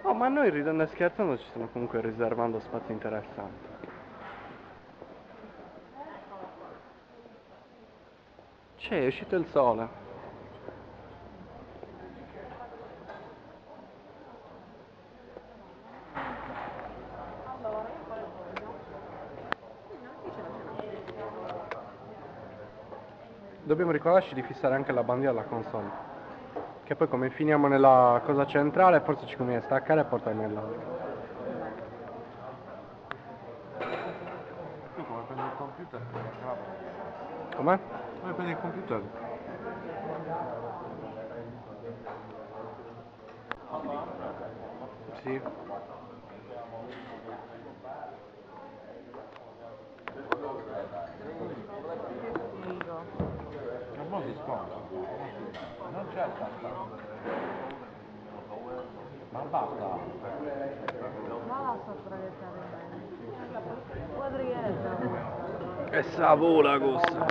Oh, ma noi ridendo e scherzando ci stiamo comunque riservando spazi interessanti. C'è, è uscito il sole. Dobbiamo ricordarci di fissare anche la bandiera alla console. Che poi come finiamo nella cosa centrale forse ci conviene staccare e portare nell'altra. Tu come prendi il computer? Com'è? Come prendi il computer? Sì. Ma mo si sconta. Non c'è tanta. Ma basta. Ma la so proiettare bene. Quadrietta. E sa vola, cosa.